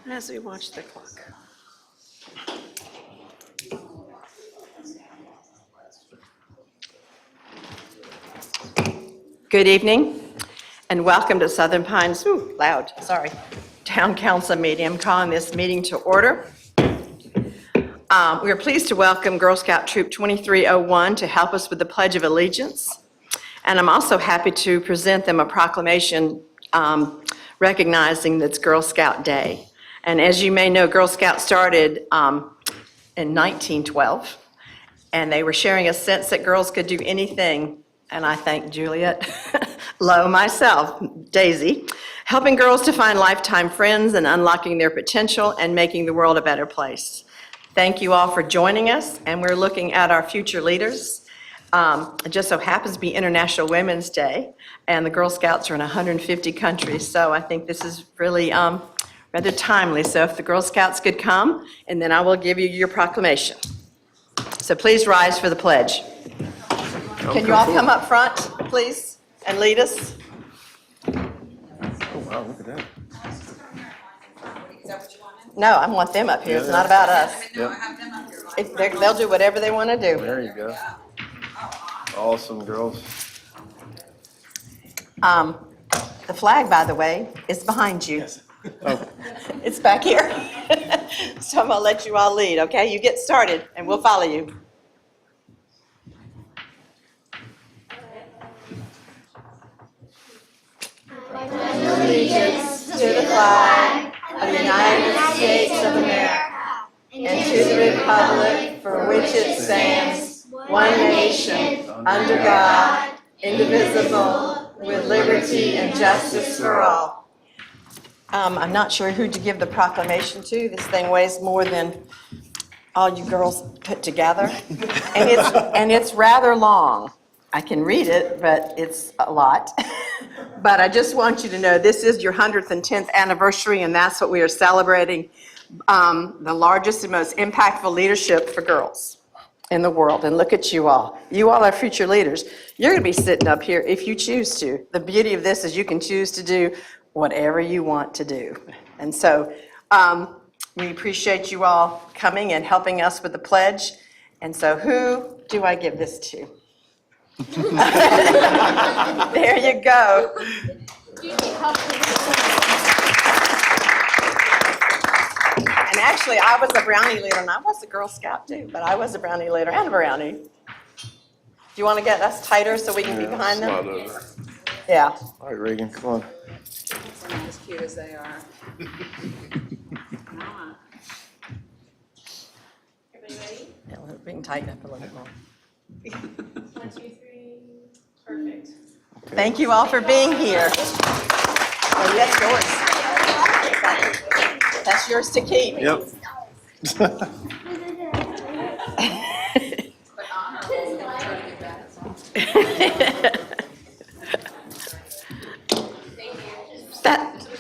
As we watch the clock. Good evening and welcome to Southern Pines, Town Council meeting. I'm calling this meeting to order. We are pleased to welcome Girl Scout Troop 2301 to help us with the Pledge of Allegiance. And I'm also happy to present them a proclamation recognizing that it's Girl Scout Day. And as you may know, Girl Scouts started in 1912, and they were sharing a sense that girls could do anything. And I thank Juliet Lowe, myself, Daisy, helping girls to find lifetime friends and unlocking their potential and making the world a better place. Thank you all for joining us, and we're looking at our future leaders. It just so happens to be International Women's Day, and the Girl Scouts are in 150 countries, so I think this is really rather timely. So if the Girl Scouts could come, and then I will give you your proclamation. So please rise for the pledge. Can you all come up front, please, and lead us? Oh, wow, look at that. No, I want them up here. It's not about us. Yep. They'll do whatever they want to do. There you go. Awesome, girls. The flag, by the way, is behind you. Yes. Oh, It's back here. So I'm going to let you all lead, okay? You get started, and we'll follow you. Allegiance to the flag of the United States of America and to the republic for which it stands, one nation, under God, indivisible, with liberty and justice for all. I'm not sure who to give the proclamation to. This thing weighs more than all you girls put together. And it's rather long. I can read it, but it's a lot. But I just want you to know this is your 110th anniversary, and that's what we are celebrating, the largest and most impactful leadership for girls in the world. And look at you all. You all are future leaders. You're going to be sitting up here if you choose to. The beauty of this is you can choose to do whatever you want to do. And so we appreciate you all coming and helping us with the pledge. And so who do I give this to? There you go. And actually, I was a Brownie leader, and I was a Girl Scout too, but I was a Brownie leader and a Brownie. Do you want to get us tighter so we can be behind slide them? over. Yeah. All right, Reagan, come on. As cute as they are. Everybody ready? Yeah, we can tighten up a little bit more. 1, 2, 3. Perfect. Thank you all for being here. Oh, that's yours. That's yours to keep. Yep. But honorable, try to get back.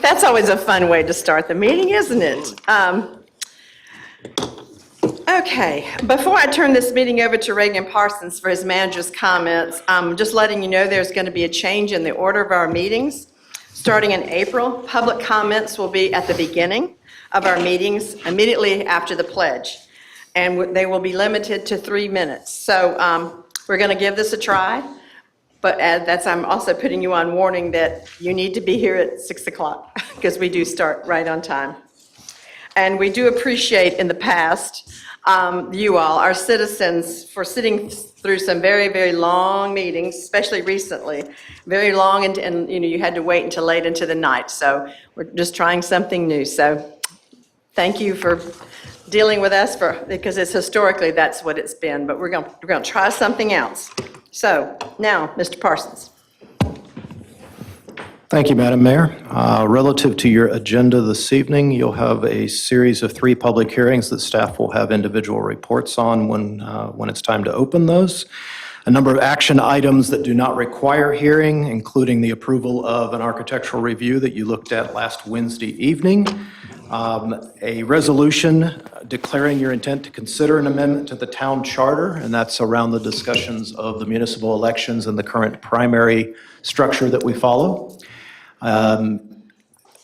That's always a fun way to start the meeting, isn't it? Okay, before I turn this meeting over to Reagan Parsons for his manager's comments, I'm just letting you know there's going to be a change in the order of our meetings. Starting in April, public comments will be at the beginning of our meetings, immediately after the pledge, and they will be limited to 3 minutes. So we're going to give this a try, but I'm also putting you on warning that you need to be here at 6 o'clock because we do start right on time. And we do appreciate in the past you all, our citizens, for sitting through some very, very long meetings, especially recently, very long, and you had to wait until late into the night. So we're just trying something new. So thank you for dealing with us because it's historically that's what it's been. But we're going to try something else. So now, Mr. Parsons. Thank you, Madam Mayor. Relative to your agenda this evening, you'll have a series of 3 public hearings that staff will have individual reports on when it's time to open those. A number of action items that do not require hearing, including the approval of an architectural review that you looked at last Wednesday evening. A resolution declaring your intent to consider an amendment to the town charter, and that's around the discussions of the municipal elections and the current primary structure that we follow.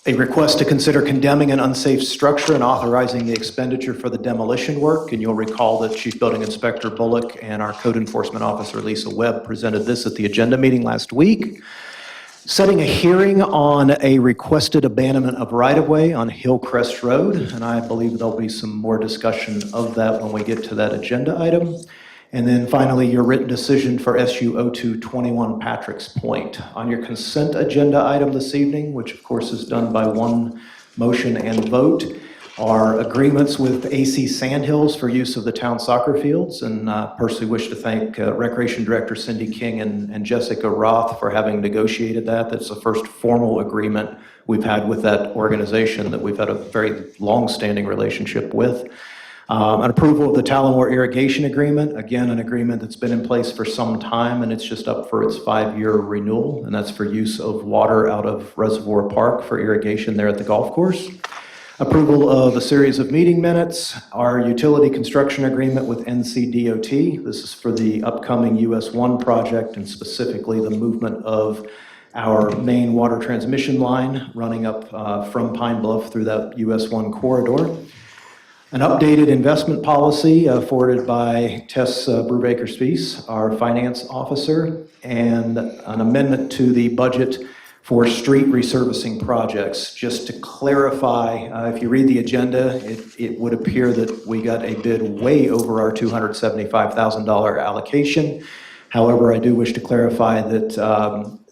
A request to consider condemning an unsafe structure and authorizing the expenditure for the demolition work. And you'll recall that Chief Building Inspector Bullock and our Code Enforcement Officer Lisa Webb presented this at the agenda meeting last week. Setting a hearing on a requested abandonment of right-of-way on Hillcrest Road, and I believe there'll be some more discussion of that when we get to that agenda item. And then finally, your written decision for SU 0221 Patrick's Point. On your consent agenda item this evening, which of course is done by one motion and vote, are agreements with AC Sandhills for use of the town soccer fields. And personally wish to thank Recreation Director Cindy King and Jessica Roth for having negotiated that. That's the first formal agreement we've had with that organization that we've had a very long-standing relationship with. An approval of the Tallamore Irrigation Agreement, again, an agreement that's been in place for some time, and it's just up for its 5-year renewal, and that's for use of water out of Reservoir Park for irrigation there at the golf course. Approval of a series of meeting minutes, our utility construction agreement with NCDOT. This is for the upcoming US 1 project, and specifically the movement of our main water transmission line running up from Pine Bluff through that US 1 corridor. An updated investment policy forwarded by Tess Brubaker-Spies, our finance officer, and an amendment to the budget for street resurfacing projects. Just to clarify, if you read the agenda, it would appear that we got a bid way over our $275,000 allocation. However, I do wish to clarify that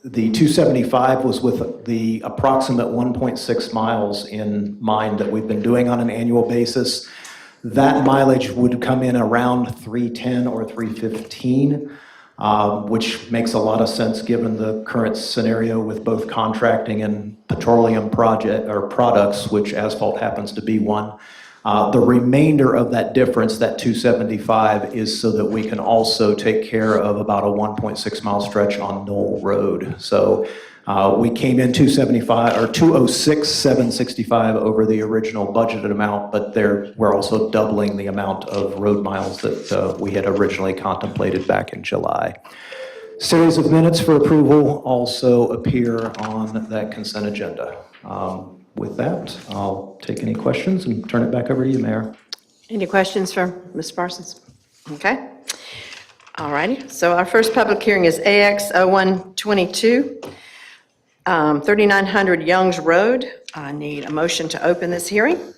the 275 was with the approximate 1.6 miles in mind that we've been doing on an annual basis. That mileage would come in around 310 or 315, which makes a lot of sense given the current scenario with both contracting and petroleum products, which asphalt happens to be one. The remainder of that difference, that 275, is so that we can also take care of about a 1.6 mile stretch on Knoll Road. So we came in 275 or 206,765 over the original budgeted amount, but we're also doubling the amount of road miles that we had originally contemplated back in July. Series of minutes for approval also appear on that consent agenda. With that, I'll take any questions and turn it back over to you, Mayor. Any questions for Ms. Parsons? Okay. All righty. So our first public hearing is AX 0122, 3900 Youngs Road. I need a motion to open this hearing.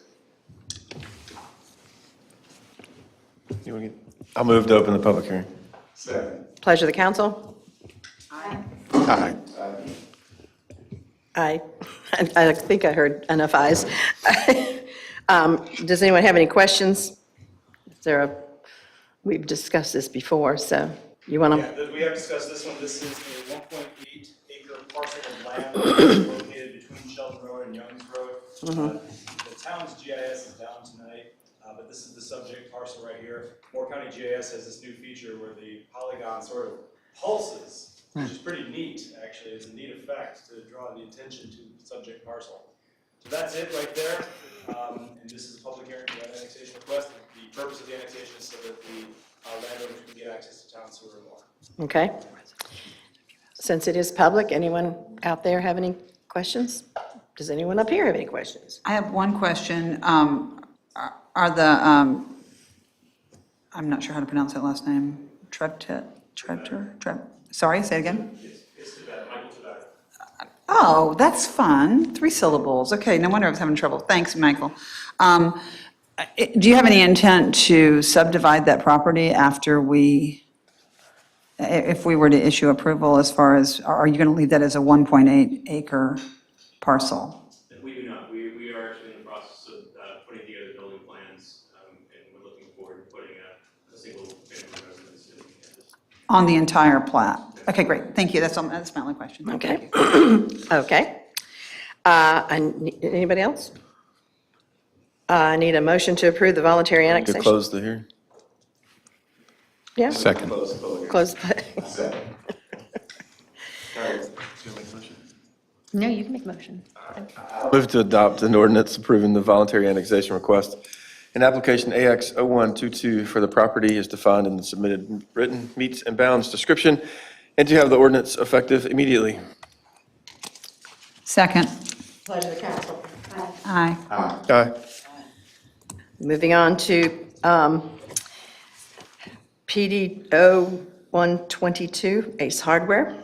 I'll move to open the public hearing. Pleasure of the council. Aye. Aye. I think I heard enough ayes. Does anyone have any questions? We've discussed this before, so you want to? Yeah, we have discussed this one. This is a 1.8 acre parcel of land located between Sheldon Road and Youngs Road. The town's GIS is down tonight, but this is the subject parcel right here. Moore County GIS has this new feature where the polygon sort of pulses, which is pretty neat, actually. It's a neat effect to draw the attention to the subject parcel. So that's it right there. And this is a public hearing for that annexation request. The purpose of the annexation is so that the landowners can get access to town sewer and water. Okay. Since it is public, anyone out there have any questions? Does anyone up here have any questions? I have one question. Are the, I'm not sure how to pronounce that last name, sorry, say it again? It's Tibet, Michael Tibet. Oh, that's fun. 3 syllables. Okay, no wonder I was having trouble. Thanks, Michael. Do you have any intent to subdivide that property after if we were to issue approval, as far as, are you going to leave that as a 1.8 acre parcel? We do not. We are actually in the process of putting together building plans, and we're looking forward to putting a single family residence in campus. On the entire plat? Okay, great. Thank you. That's my only question. Okay. Okay. Anybody else? I need a motion to approve the voluntary To annexation. close the hearing? Yeah. Second. Close. No, you can make a motion. Move to adopt an ordinance approving the voluntary annexation request. An application AX 0122 for the property is defined in the submitted written meets and bounds description, and to have the ordinance effective immediately. Second. Pleasure of the council. Aye. Aye. Moving on to PDO 122, Ace Hardware.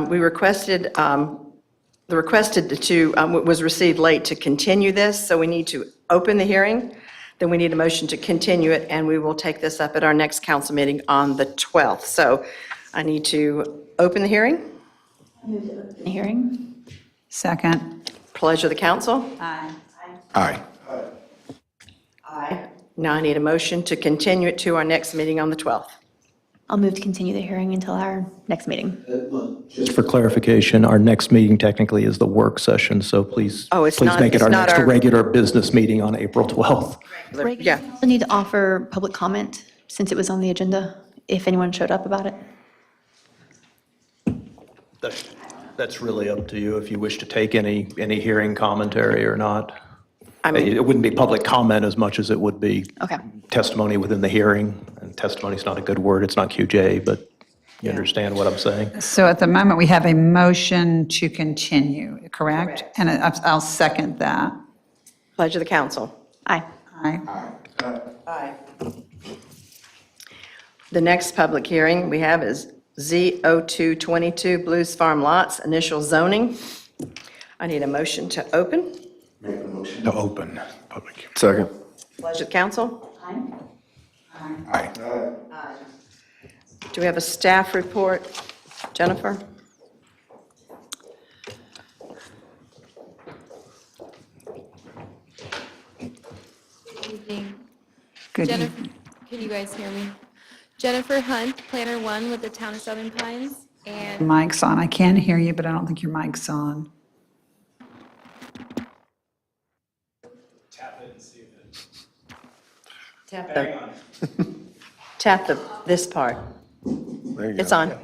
We requested, the requested was received late to continue this, so we need to open the hearing. Then we need a motion to continue it, and we will take this up at our next council meeting on the 12th. So I need to open the hearing. Hearing? Second. Pleasure of the council. Aye. Aye. Aye. Now I need a motion to continue it to our next meeting on the 12th. I'll move to continue the hearing until our next meeting. Just for clarification, our next meeting technically is the work session, so please, Oh, it's please not- make it it's our not next our- regular business meeting on April 12th. Yeah. We also need to offer public comment since it was on the agenda, if anyone showed up about it. That's really up to you if you wish to take any hearing commentary or not. I mean, It wouldn't be public comment as much as it would be Okay. testimony within the hearing. And testimony's not a good word, it's not QJ, but you understand what I'm saying? So at the moment, we have a motion to continue, correct? And I'll second that. pleasure of the council. Aye. Aye. Aye. The next public hearing we have is Z0222 Blues Farm Lots, initial zoning. I need a motion to open. To open public. Second. Pleasure of the council. Aye. Do we have a staff report? Jennifer? Evening. Good. Jennifer, can you guys hear me? Jennifer Hunt, Planner One with the Town of Southern Pines, and Mic's on. I can hear you, but I don't think your mic's on. Tap it and see if it, Tap hang on. this part. There you go. It's on.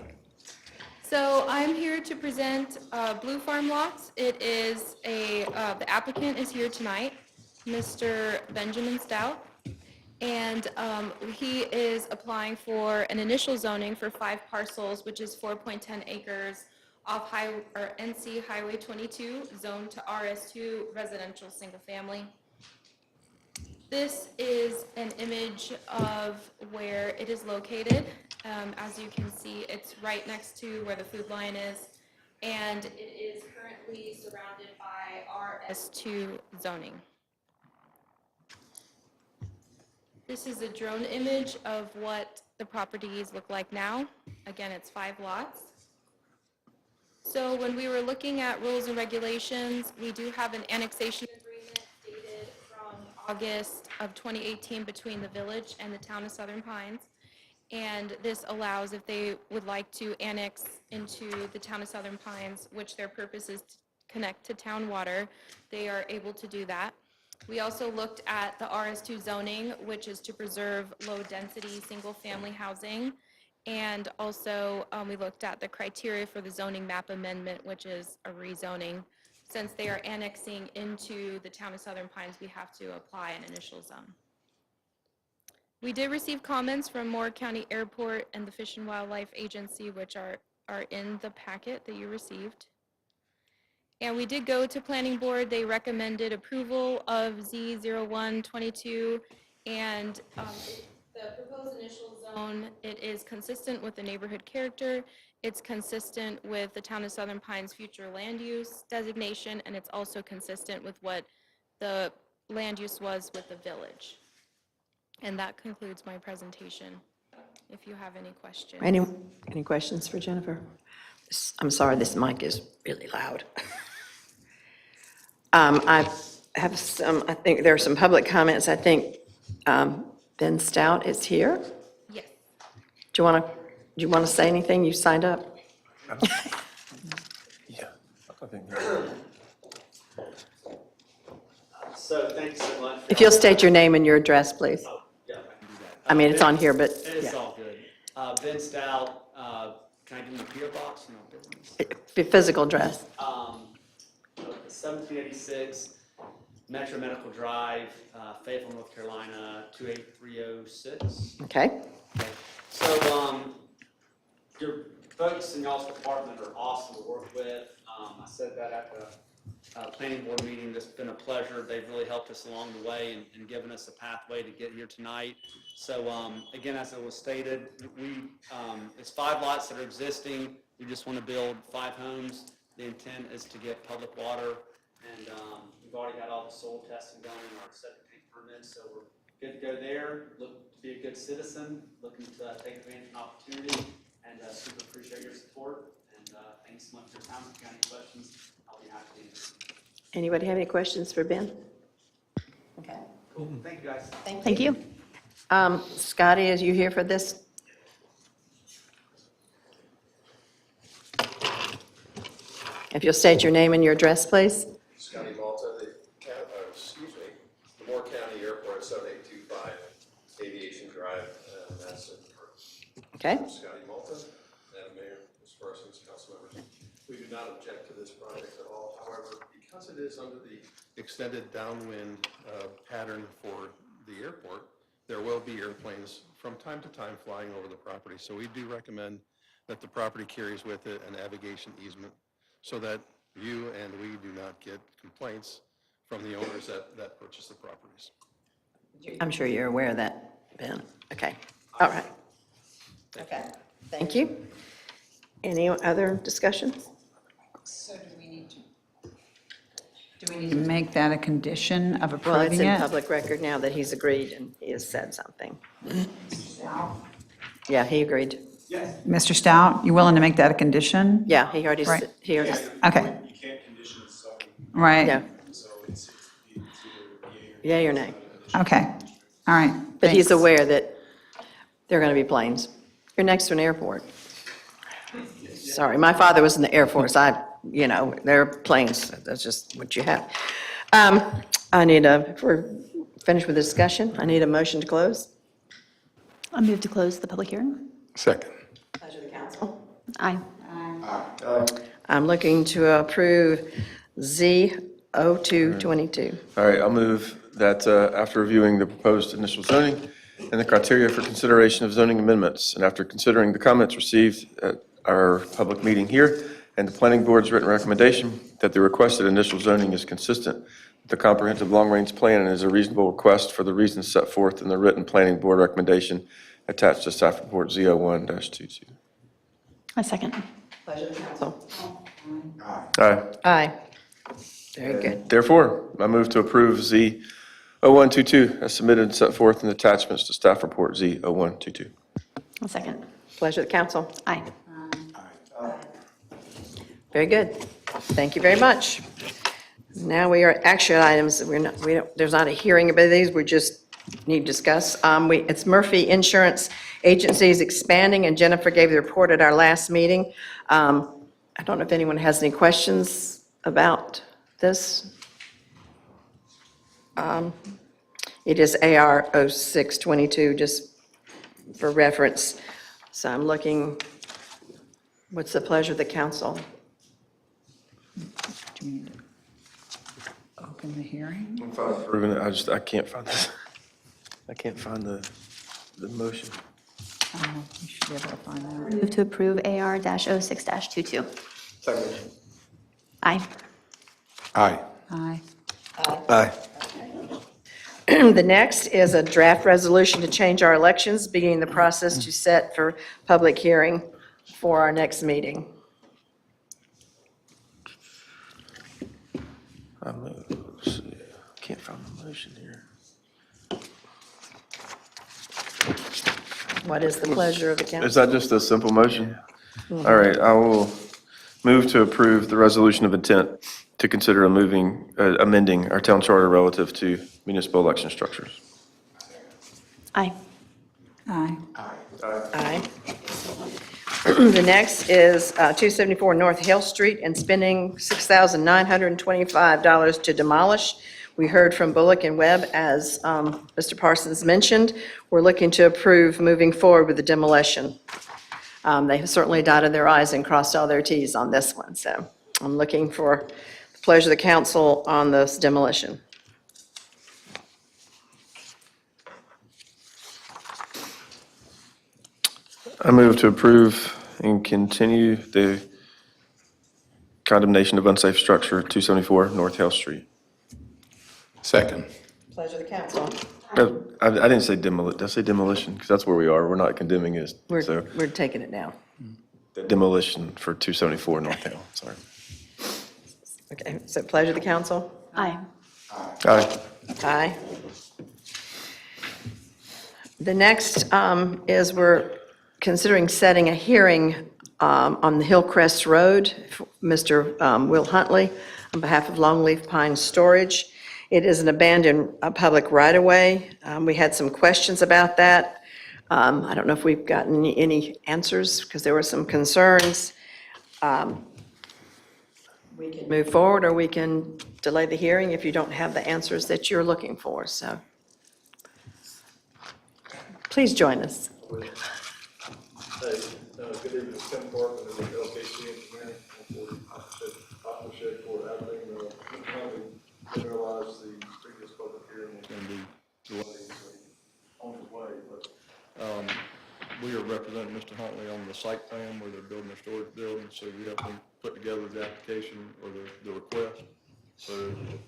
so I'm here to present Blue Farm Lots. It is the applicant is here tonight, Mr. Benjamin Stout. And he is applying for an initial zoning for 5 parcels, which is 4.10 acres off NC Highway 22, zoned to RS2 residential single family. This is an image of where it is located. As you can see, it's right next to where the Food Lion is, and it is currently surrounded by RS2 zoning. This is a drone image of what the properties look like now. Again, it's 5 lots. So when we were looking at rules and regulations, we do have an annexation agreement dated from August of 2018 between the village and the town of Southern Pines. And this allows, if they would like to annex into the town of Southern Pines, which their purpose is to connect to town water, they are able to do that. We also looked at the RS2 zoning, which is to preserve low-density, single-family housing. And also, we looked at the criteria for the zoning map amendment, which is a rezoning. Since they are annexing into the town of Southern Pines, we have to apply an initial zone. We did receive comments from Moore County Airport and the Fish and Wildlife Agency, which are in the packet that you received. And we did go to Planning Board. They recommended approval of Z0122, and the proposed initial zone, it is consistent with the neighborhood character. It's consistent with the Town of Southern Pines future land use designation, and it's also consistent with what the land use was with the village. And that concludes my presentation, if you have any questions. Any questions for Jennifer? I'm sorry, this mic is really loud. I have some, I think there are some public comments. I think Ben Stout is here. Yes. Do you want to say anything? You signed up? Yeah. I think So thanks so much. If you'll state your name and your address, please. Oh, yeah, I can do that. I mean, it's on here, but It's yeah. all good. Ben Stout, can I give you a PO box? No, business. Physical address. 1786 Metro Medical Drive, Fayetteville, North Carolina, 28306. Okay. Okay. So, your folks in y'all's department are awesome to work with. I said that at the planning board meeting. It's been a pleasure. They've really helped us along the way and given us a pathway to get here tonight. So again, as it was stated, it's 5 lots that are existing. We just want to build 5 homes. The intent is to get public water, and we've already had all the soil testing done and our septic tank permits, so we're good to go there. Look to be a good citizen, looking to take advantage of an opportunity, and super appreciate your support. And thanks so much for your time. If you got any questions, I'll be happy to answer. Anybody have any questions for Ben? Okay. Cool. Thank you, guys. Thank you. Scotty, is you here for this? If you'll state your name and your address, please. Scotty Malta, the Moore County Airport, 7825 Aviation Drive, Madison. Okay. Scotty Malta, Madam Mayor, Ms. Parsons, council members. We do not object to this project at all. However, because it is under the extended downwind pattern for the airport, there will be airplanes from time to time flying over the property. So we do recommend that the property carries with it a navigation easement so that you and we do not get complaints from the owners that purchase the properties. I'm sure you're aware of that, Ben. Okay, all right. Okay, thank you. Any other discussions? So do we need to make that a condition of Well, approving it's it? in public record now that he's agreed and he has said something. Yeah, he agreed. Mr. Stout, you willing to make that a condition? Yeah, he already, Right. he already, Okay, You can't condition zoning, right, yeah, so it's either yay or nay. okay, all right. But he's thanks. aware that there are going to be planes. You're next to an airport. Sorry, my father was in the Air Force. There are planes. That's just what you have. If we're finished with the discussion, I need a motion to close. I move to close the public hearing. Second. Pleasure of the council. Aye. I'm looking to approve Z0222. All right, I'll move that after reviewing the proposed initial zoning and the criteria for consideration of zoning amendments, and after considering the comments received at our public meeting here and the planning board's written recommendation, that the requested initial zoning is consistent with the comprehensive long-range plan and is a reasonable request for the reasons set forth in the written planning board recommendation attached to staff report Z01-22. A second. Pleasure of the council. Aye. Aye. Very good. Therefore, I move to approve Z0122 as submitted and set forth in the attachments to staff report Z0122. A second. Pleasure of the council. Aye. Very good. Thank you very much. Now we are at action items. There's not a hearing about these, we just need to discuss. It's Murphy Insurance Agency is expanding, and Jennifer gave the report at our last meeting. I don't know if anyone has any questions about this. It is AR 0622, just for reference. So I'm looking, what's the pleasure of the council? Do we need to open the hearing? I'm fine approving it, I can't find this. I can't find the motion. You should be able to find that. Move to approve AR-06-22. Aye. Aye. Aye. Aye. The next is a draft resolution to change our elections, beginning the process to set for public hearing for our next meeting. Can't find the motion here. What is the pleasure of the Is council? that just a simple motion? All right, I will move to approve the resolution of intent to consider amending our town charter relative to municipal election structures. Aye. Aye. Aye. The next is 274 North Hill Street and spending $6,925 to demolish. We heard from Bullock and Webb, as Mr. Parsons mentioned. We're looking to approve moving forward with the demolition. They have certainly dotted their i's and crossed all their t's on this one, so I'm looking for the pleasure of the council on this demolition. I move to approve and continue the condemnation of unsafe structure at 274 North Hale Street. Second. Pleasure of the council. I didn't say demolition, did I say demolition? Because that's where we are, we're not condemning it, so We're taking it now. demolition for 274 North Hale, sorry. Okay, so pleasure of the council? Aye. Aye. Aye. The next is we're considering setting a hearing on the Hillcrest Road, Mr. Will Huntley, on behalf of Longleaf Pine Storage. It is an abandoned public right-of-way. We had some questions about that. I don't know if we've gotten any answers, because there were some concerns. We can move forward, or we can delay the hearing if you don't have the answers that you're looking for, so. Please join us. Hey, good evening, Tim Park, and the LKC Engineering, Partnership for Abilene. We realized the previous public hearing was going to be delayed on the way, but we are representing Mr. Huntley on the site plan where they're building a storage building, so we helped them put together the application or the request. So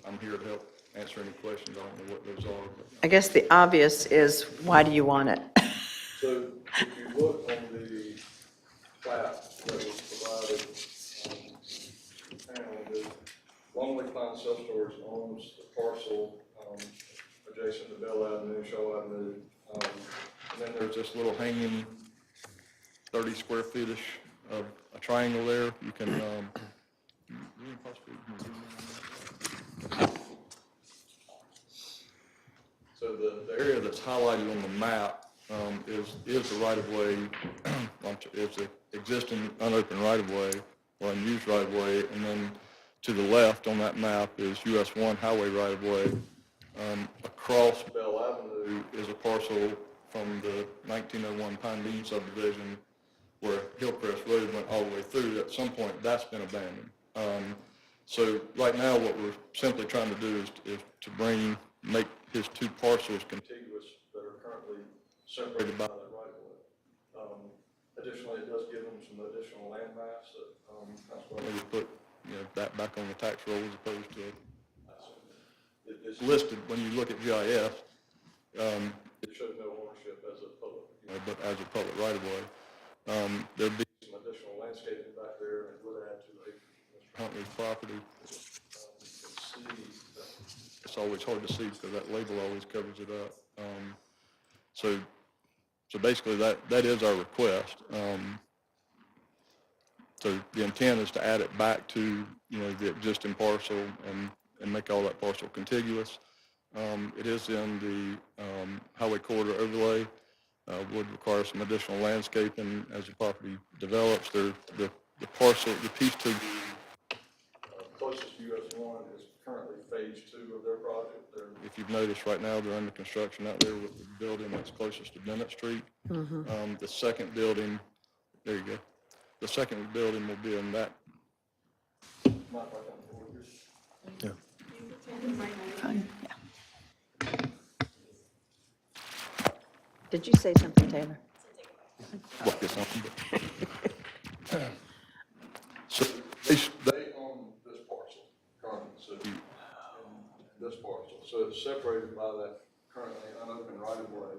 I'm here to help answer any questions. I don't know what those are, but I guess the obvious is, why do you want it? so if you look on the plat that was provided, and Longleaf Pine Self Storage owns the parcel adjacent to Bell Avenue, Shaw Avenue, and then there's this little hanging 30 square feet-ish of a triangle there. You can, so the area that's highlighted on the map is the right-of-way, it's the existing unopened right-of-way or unused right-of-way, and then to the left on that map is US 1 highway right-of-way. Across Bell Avenue is a parcel from the 1901 Pine Bean subdivision where Hillcrest Road went all the way through. At some point, that's been abandoned. So right now, what we're simply trying to do is to make his two parcels contiguous that are currently separated by that right-of-way. Additionally, it does give them some additional land mass that, that's why we put, that back on the tax roll as opposed to, it's listed when you look at GIS, it shows no ownership as a public, but as a public right-of-way. There'd be some additional landscaping back there, and it would add to Mr. Huntley's property. You can see that it's always hard to see because that label always covers it up. So basically that is our request. So the intent is to add it back to, the existing parcel and make all that parcel contiguous. It is in the highway corridor overlay. Would require some additional landscaping as the property develops. The parcel, the piece to the closest US 1 is currently phase 2 of their project. If you've noticed right now, they're under construction out there with the building that's closest to Bennett Street. The second building, there you go. The second building will be in that. Yeah. Fine, yeah. Did you say something, Taylor? Look this up. So they own this parcel currently, so and this parcel. So it's separated by that currently unopened right-of-way.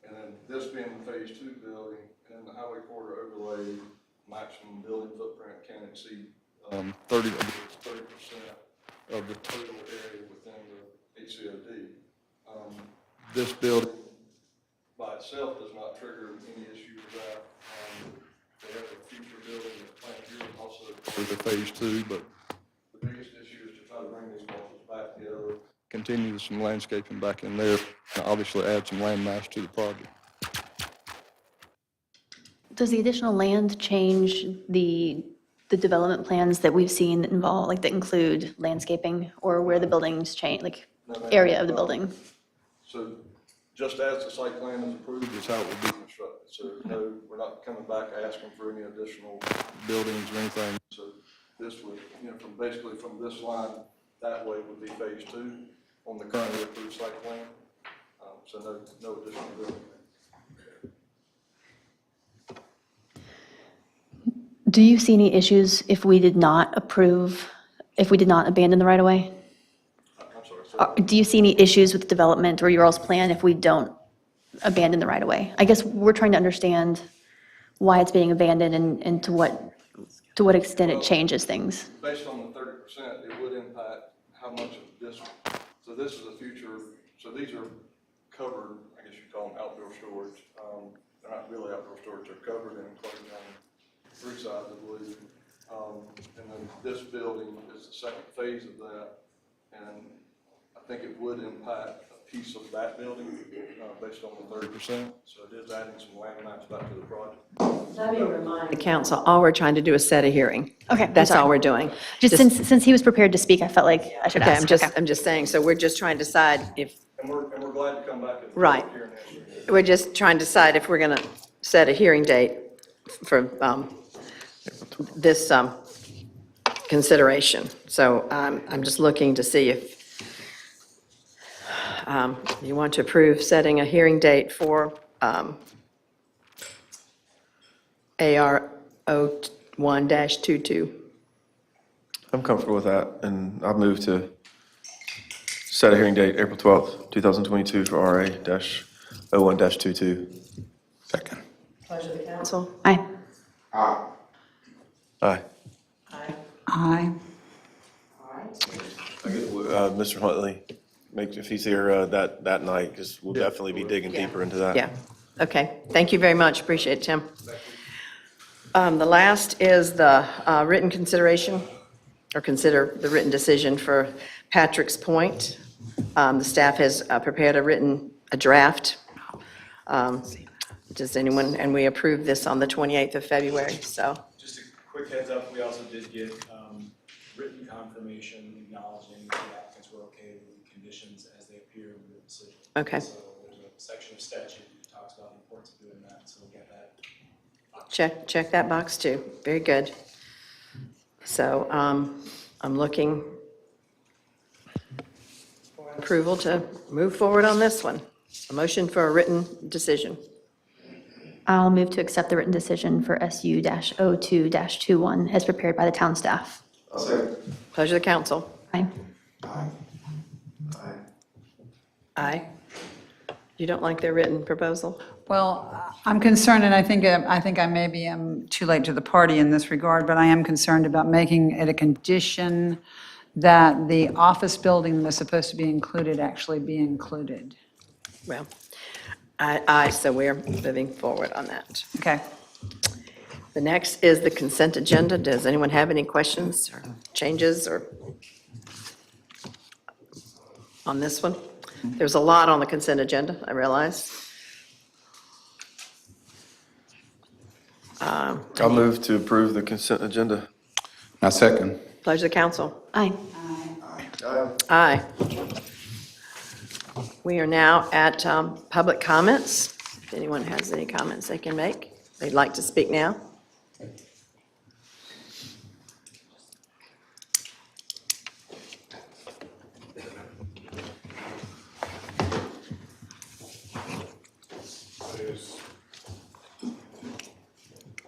And then this being the phase 2 building, and then the highway corridor overlay, maximum building footprint can exceed 30% of the total area within the HCOD. This building by itself does not trigger any issue with that. They have a future building that's planned here also for the phase 2, but the biggest issue is to try to bring these parcels back together, continue some landscaping back in there, and obviously add some land mass to the project. Does the additional land change the development plans that we've seen that involve, like that include landscaping or where the buildings change, like area of the building? So just as the site plan is approved is how it will be constructed. So no, we're not coming back asking for any additional buildings or anything. So this would, basically from this line that way would be phase 2 on the currently approved site plan. So no additional building. Do you see any issues if we did not abandon the right-of-way? Do you see any issues with development or your all's plan if we don't abandon the right-of-way? I guess we're trying to understand why it's being abandoned and to what extent it changes things. Based on the 30%, it would impact how much of this, so this is a future, so these are covered, I guess you call them outdoor storage. They're not really outdoor storage, they're covered and enclosed on three sides, I believe. And then this building is the second phase of that, and I think it would impact a piece of that building based on the 30%. So it is adding some land maps back to the project. Let me remind the council, all we're trying to do is set a hearing. Okay, I'm That's sorry. all we're doing. Just since he was prepared to speak, I felt like I should Okay, ask. I'm just saying, so we're just trying to decide if, And we're glad to come back at the Right. public hearing next week. we're just trying to decide if we're going to set a hearing date for this consideration. So I'm just looking to see if you want to approve setting a hearing date for AR 01-22. I'm comfortable with that, and I'll move to set a hearing date, April 12th, 2022 for RA-01-22. Second. Pleasure of the council. Aye. Aye. Aye. I guess, Mr. Huntley, if he's here that night, because we'll definitely be digging deeper into that. Yeah, okay. Thank you very much. Appreciate it, Tim. The last is the written consideration, or consider the written decision for Patrick's Point. The staff has prepared a draft. Does anyone, and we approved this on the 28th of February, so. Just a quick heads up, we also did get written confirmation acknowledging the applicants were okay with the conditions as they appear in the decision. Okay. So there's a section of statute that talks about the importance of doing that, so we'll get that. Check that box too. Very good. So I'm looking for approval to move forward on this one. A motion for a written decision. I'll move to accept the written decision for SU-02-21 as prepared by the town staff. Pleasure of the council. Aye. Aye. You don't like their written proposal? Well, I'm concerned, and I think I maybe am too late to the party in this regard, but I am concerned about making it a condition that the office building that's supposed to be included actually be included. Well, aye, so we're moving forward on that. Okay. The next is the consent agenda. Does anyone have any questions or changes or on this one? There's a lot on the consent agenda, I realize. I'll move to approve the consent agenda. I second. Pleasure of the council. Aye. Aye. We are now at public comments. If anyone has any comments they can make, they'd like to speak now. I'm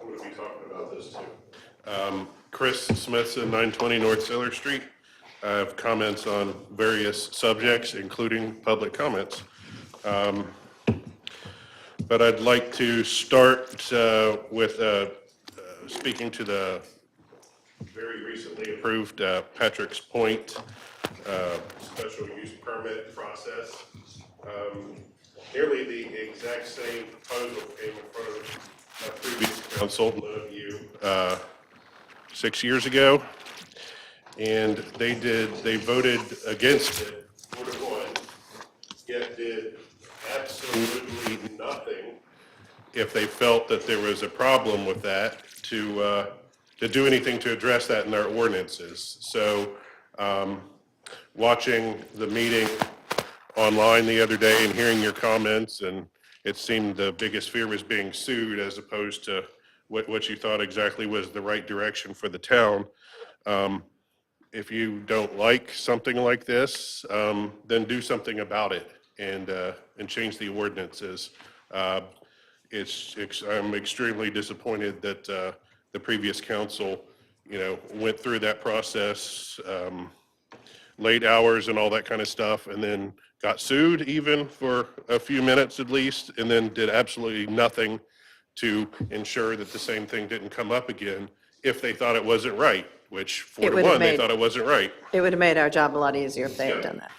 going to be talking about this too. Chris Smithson, 920 North Sailor Street. I have comments on various subjects, including public comments. But I'd like to start with speaking to the very recently approved Patrick's Point special use permit process. Nearly the exact same proposal came in front of a previous council, none of you, 6 years ago. And they voted against it 4-1, yet did absolutely nothing if they felt that there was a problem with that to do anything to address that in their ordinances. So watching the meeting online the other day and hearing your comments, and it seemed the biggest fear was being sued as opposed to what you thought exactly was the right direction for the town. If you don't like something like this, then do something about it and change the ordinances. I'm extremely disappointed that the previous council, went through that process, late hours and all that kind of stuff, and then got sued even for a few minutes at least, and then did absolutely nothing to ensure that the same thing didn't come up again if they thought it wasn't right, which 4 to would've 1, they made- thought it wasn't right. It would have made our job a lot easier if they had done that.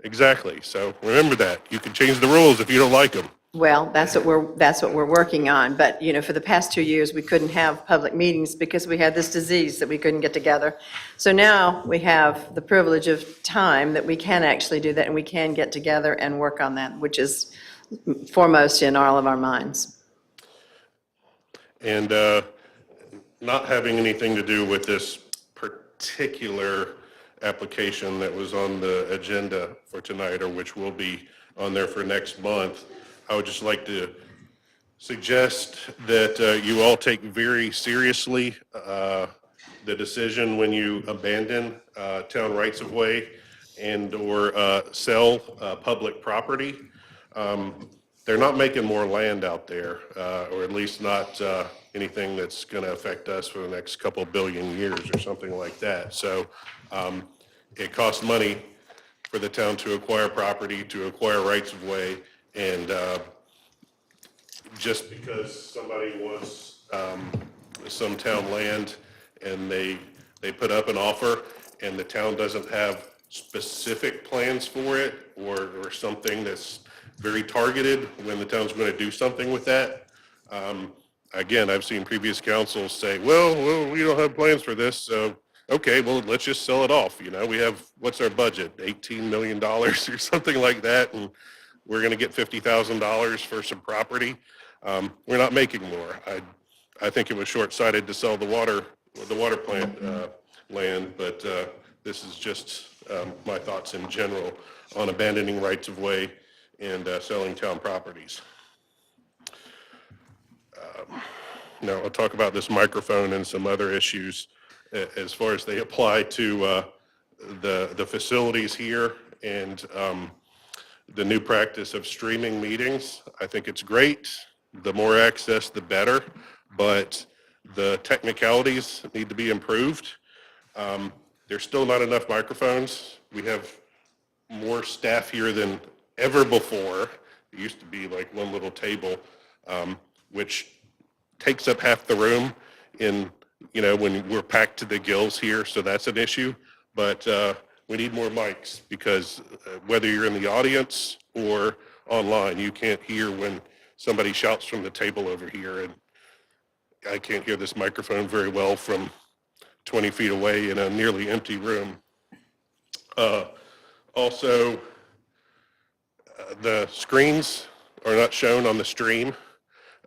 Exactly. So remember that. You can change the rules if you don't like them. Well, that's what we're working on, but, for the past 2 years, we couldn't have public meetings because we had this disease that we couldn't get together. So now we have the privilege of time that we can actually do that, and we can get together and work on that, which is foremost in all of our minds. And not having anything to do with this particular application that was on the agenda for tonight, or which will be on there for next month, I would just like to suggest that you all take very seriously the decision when you abandon town rights of way and/or sell public property. They're not making more land out there, or at least not anything that's going to affect us for the next couple billion years or something like that. So it costs money for the town to acquire property, to acquire rights of way, and just because somebody wants some town land and they put up an offer and the town doesn't have specific plans for it, or something that's very targeted when the town's going to do something with that. Again, I've seen previous councils say, well, we don't have plans for this, so, okay, well, let's just sell it off. We have, what's our budget, $18 million or something like that, and we're going to get $50,000 for some property. We're not making more. I think it was short-sighted to sell the water plant land, but this is just my thoughts in general on abandoning rights of way and selling town properties. Now, I'll talk about this microphone and some other issues as far as they apply to the facilities here and the new practice of streaming meetings. I think it's great. The more access, the better, but the technicalities need to be improved. There's still not enough microphones. We have more staff here than ever before. It used to be like one little table, which takes up half the room when we're packed to the gills here, so that's an issue. But we need more mics because whether you're in the audience or online, you can't hear when somebody shouts from the table over here, and I can't hear this microphone very well from 20 feet away in a nearly empty room. Also, the screens are not shown on the stream.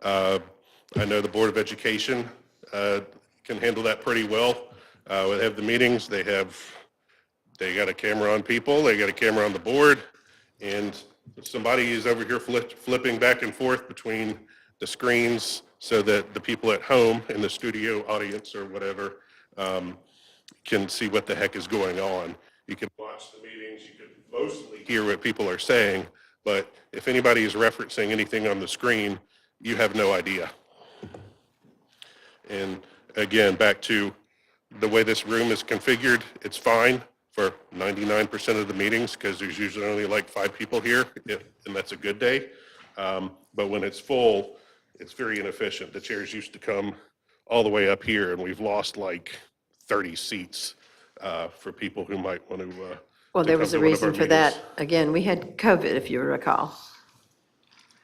I know the Board of Education can handle that pretty well. When they have the meetings, they got a camera on people, they got a camera on the board, and somebody is over here flipping back and forth between the screens so that the people at home in the studio audience or whatever can see what the heck is going on. You can watch the meetings, you can mostly hear what people are saying, but if anybody is referencing anything on the screen, you have no idea. And again, back to the way this room is configured, it's fine for 99% of the meetings because there's usually only like 5 people here, and that's a good day. But when it's full, it's very inefficient. The chairs used to come all the way up here, and we've lost like 30 seats for people who might want to. Well, there come was to a one of our reason for meetings. that. Again, we had COVID, if you recall.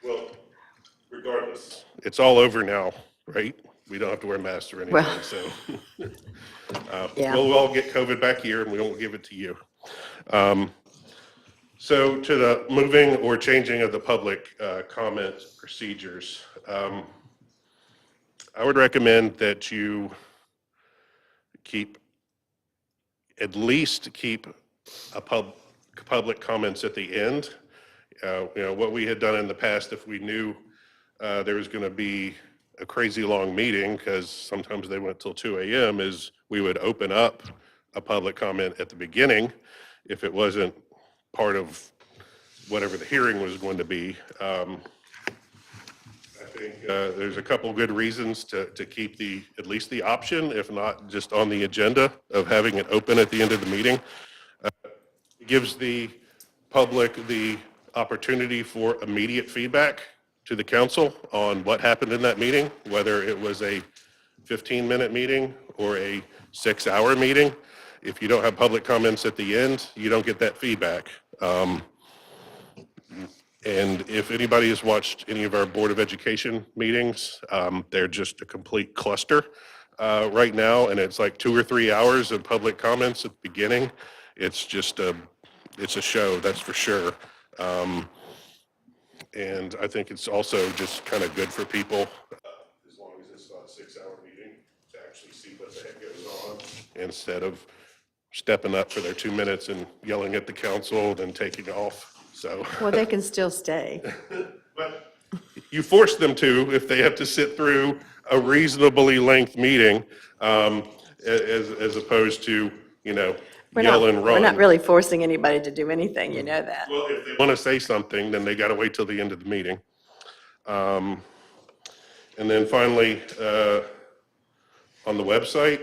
Well, regardless, it's all over now, right? We don't have to wear masks or anything, Well, so. yeah. We'll all get COVID back here, and we won't give it to you. So to the moving or changing of the public comment procedures, I would recommend that you at least keep public comments at the end. What we had done in the past, if we knew there was going to be a crazy long meeting, because sometimes they went till 2 a.m., is we would open up a public comment at the beginning if it wasn't part of whatever the hearing was going to be. I think there's a couple good reasons to keep at least the option, if not just on the agenda, of having it open at the end of the meeting. It gives the public the opportunity for immediate feedback to the council on what happened in that meeting, whether it was a 15-minute meeting or a 6-hour meeting. If you don't have public comments at the end, you don't get that feedback. And if anybody has watched any of our Board of Education meetings, they're just a complete cluster right now, and it's like 2 or 3 hours of public comments at the beginning. It's just it's a show, that's for sure. And I think it's also just kind of good for people, as long as it's not a 6-hour meeting, to actually see what the heck goes on, instead of stepping up for their 2 minutes and yelling at the council, then taking off. So. Well, they can still stay. But you force them to if they have to sit through a reasonably length meeting, as opposed to, yell and run. We're not really forcing anybody to do anything, you know that. Well, if they want to say something, then they got to wait till the end of the meeting. And then finally, on the website,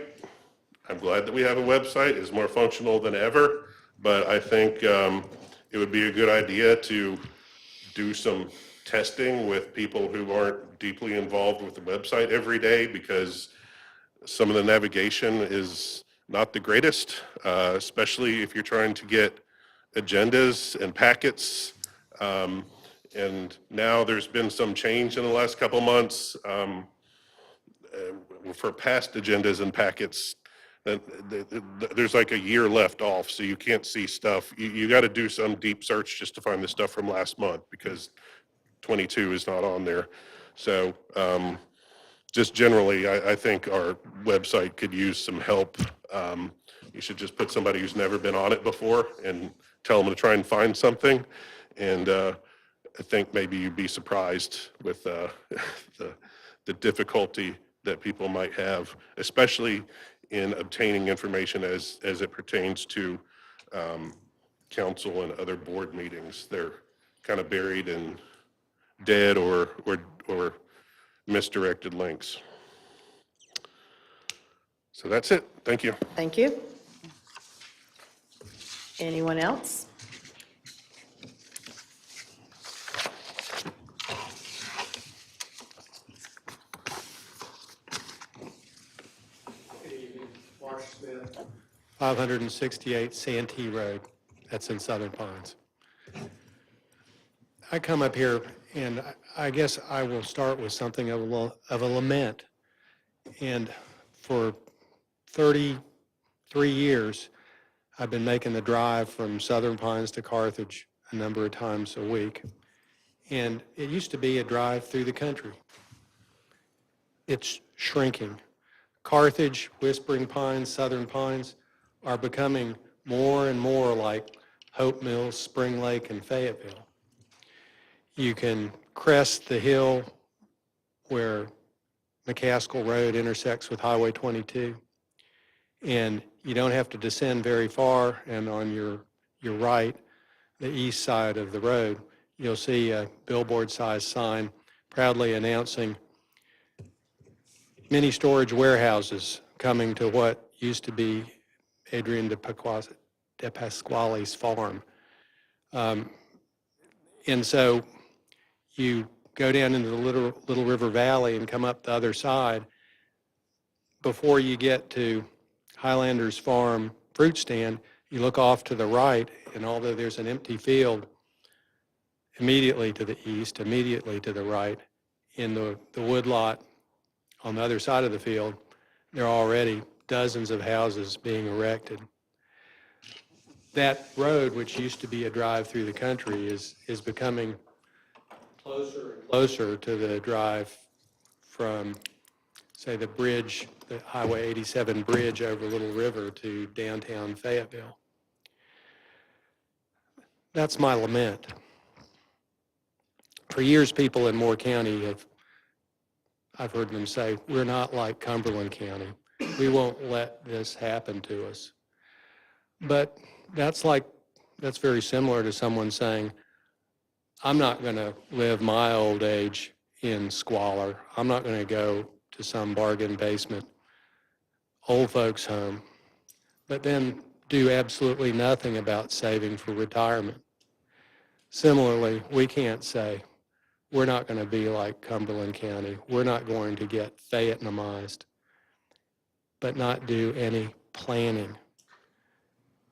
I'm glad that we have a website. It's more functional than ever, but I think it would be a good idea to do some testing with people who aren't deeply involved with the website every day, because some of the navigation is not the greatest, especially if you're trying to get agendas and packets. And now there's been some change in the last couple months for past agendas and packets. There's like a year left off, so you can't see stuff. You got to do some deep search just to find the stuff from last month, because 22 is not on there. So just generally, I think our website could use some help. You should just put somebody who's never been on it before and tell them to try and find something. And I think maybe you'd be surprised with the difficulty that people might have, especially in obtaining information as it pertains to council and other board meetings. They're kind of buried in dead or misdirected links. So that's it. Thank you. Thank you. Anyone else? Good evening, Marsh Smith, 568 Santee Road, that's in Southern Pines. I come up here, and I guess I will start with something of a lament. And for 33 years, I've been making the drive from Southern Pines to Carthage a number of times a week. And it used to be a drive through the country. It's shrinking. Carthage, Whispering Pines, Southern Pines are becoming more and more like Hope Mills, Spring Lake, and Fayetteville. You can crest the hill where McCaskill Road intersects with Highway 22, and you don't have to descend very far, and on your right, the east side of the road, you'll see a billboard-sized sign proudly announcing many storage warehouses coming to what used to be Adrian de Pasquale's farm. And so you go down into the Little River Valley and come up the other side. Before you get to Highlander's Farm fruit stand, you look off to the right, and although there's an empty field immediately to the east, immediately to the right, in the woodlot on the other side of the field, there are already dozens of houses being erected. That road, which used to be a drive through the country, is becoming closer and closer to the drive from, say, the bridge, the Highway 87 bridge over Little River to downtown Fayetteville. That's my lament. For years, people in Moore County I've heard them say, we're not like Cumberland County. We won't let this happen to us. But that's very similar to someone saying, I'm not going to live my old age in squalor. I'm not going to go to some bargain basement old folks home, but then do absolutely nothing about saving for retirement. Similarly, we can't say, we're not going to be like Cumberland County. We're not going to get Vietnamized, but not do any planning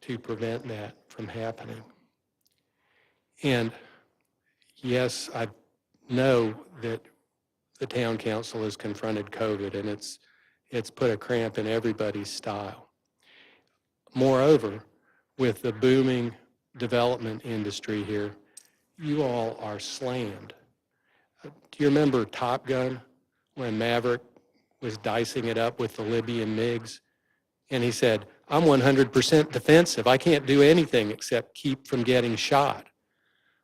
to prevent that from happening. And yes, I know that the town council has confronted COVID, and it's put a cramp in everybody's style. Moreover, with the booming development industry here, you all are slammed. Do you remember Top Gun, when Maverick was dicing it up with the Libyan MiGs? And he said, I'm 100% defensive. I can't do anything except keep from getting shot.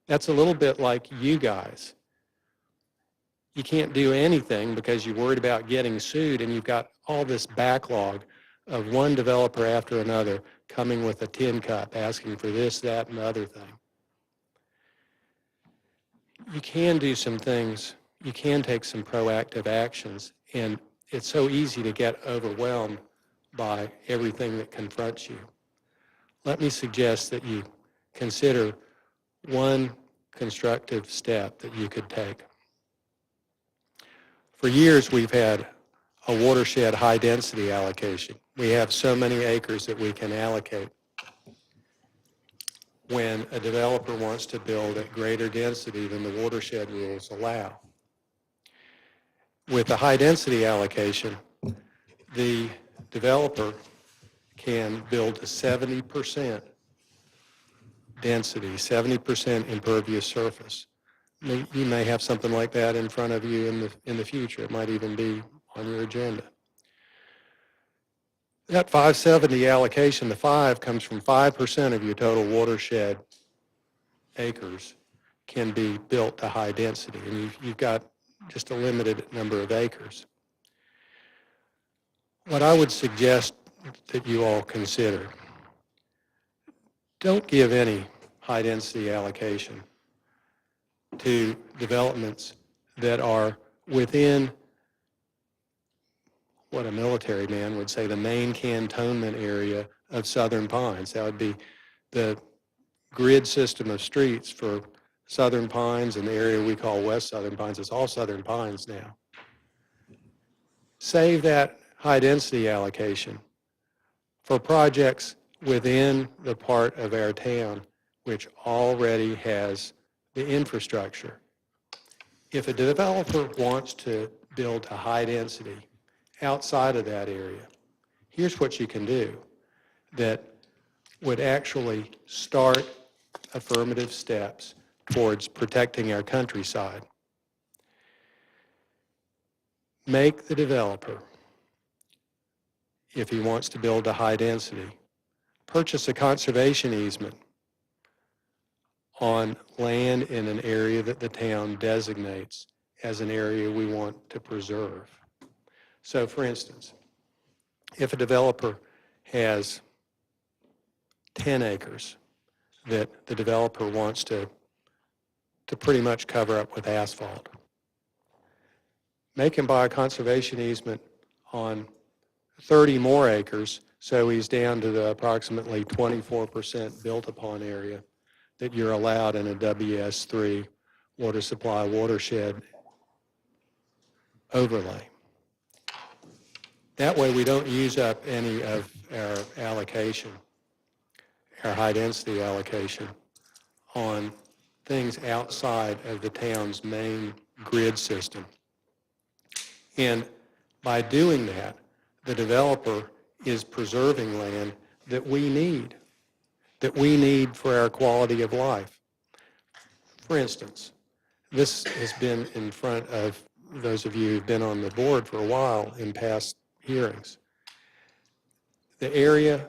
That's a little bit like you guys. You can't do anything because you're worried about getting sued, and you've got all this backlog of one developer after another coming with a tin cup asking for this, that, and the other thing. You can do some things. You can take some proactive actions, and it's so easy to get overwhelmed by everything that confronts you. Let me suggest that you consider one constructive step that you could take. For years, we've had a watershed high-density allocation. We have so many acres that we can allocate. When a developer wants to build at greater density than the watershed rules allow. With the high-density allocation, the developer can build to 70% density, 70% impervious surface. You may have something like that in front of you in the future. It might even be on your agenda. That 570 allocation, the 5 comes from 5% of your total watershed acres can be built to high density, and you've got just a limited number of acres. What I would suggest that you all consider, don't give any high density allocation to developments that are within what a military man would say, the main cantonment area of Southern Pines. That would be the grid system of streets for Southern Pines and the area we call West Southern Pines. It's all Southern Pines now. Save that high density allocation for projects within the part of our town which already has the infrastructure. If a developer wants to build a high density outside of that area, here's what you can do that would actually start affirmative steps towards protecting our countryside. Make the developer, if he wants to build a high density, purchase a conservation easement on land in an area that the town designates as an area we want to preserve. So for instance, if a developer has 10 acres that the developer wants to pretty much cover up with asphalt, make him buy a conservation easement on 30 more acres, so he's down to the approximately 24% built upon area that you're allowed in a WS3 water supply watershed overlay. That way we don't use up any of our allocation, our high density allocation, on things outside of the town's main grid system. And by doing that, the developer is preserving land that we need for our quality of life. For instance, this has been in front of those of you who've been on the board for a while in past hearings. The area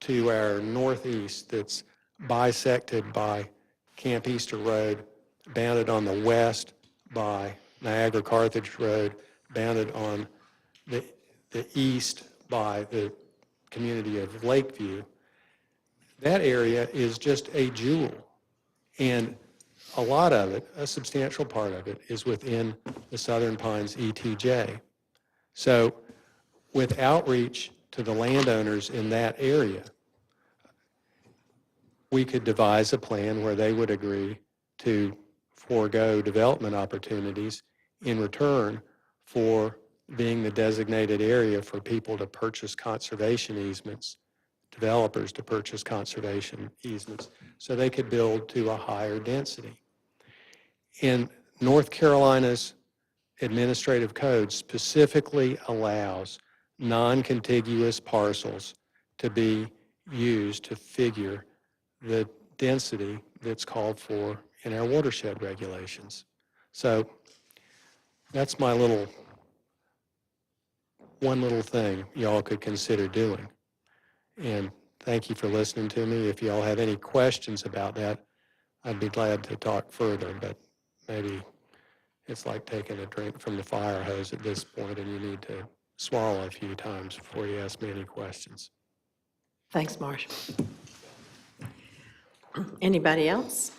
to our northeast that's bisected by Camp Easter Road, bounded on the west by Niagara Carthage Road, bounded on the east by the community of Lakeview, that area is just a jewel. And a lot of it, a substantial part of it, is within the Southern Pines ETJ. So with outreach to the landowners in that area, we could devise a plan where they would agree to forego development opportunities in return for being the designated area for people to purchase conservation easements, developers to purchase conservation easements, so they could build to a higher density. In North Carolina's administrative code specifically allows non-contiguous parcels to be used to figure the density that's called for in our watershed regulations. So that's my one little thing y'all could consider doing. And thank you for listening to me. If y'all have any questions about that, I'd be glad to talk further, but maybe it's like taking a drink from the fire hose at this point, and you need to swallow a few times before you ask me any questions. Thanks, Marsh. Anybody else?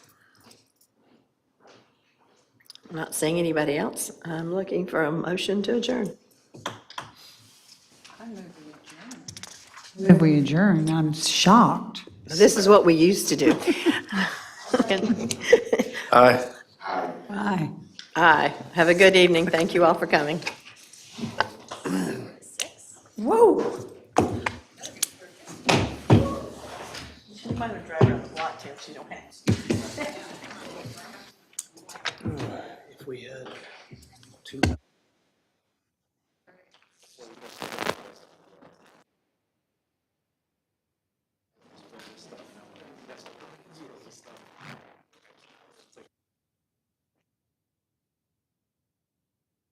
I'm not seeing anybody else. I'm looking for a motion to adjourn. If we adjourn, I'm shocked. This is what we used to do. Aye. Aye. Aye. Have a good evening. Thank you all for coming. Whoa. You might have drive around the block, Tim, so you don't have to. If we had two.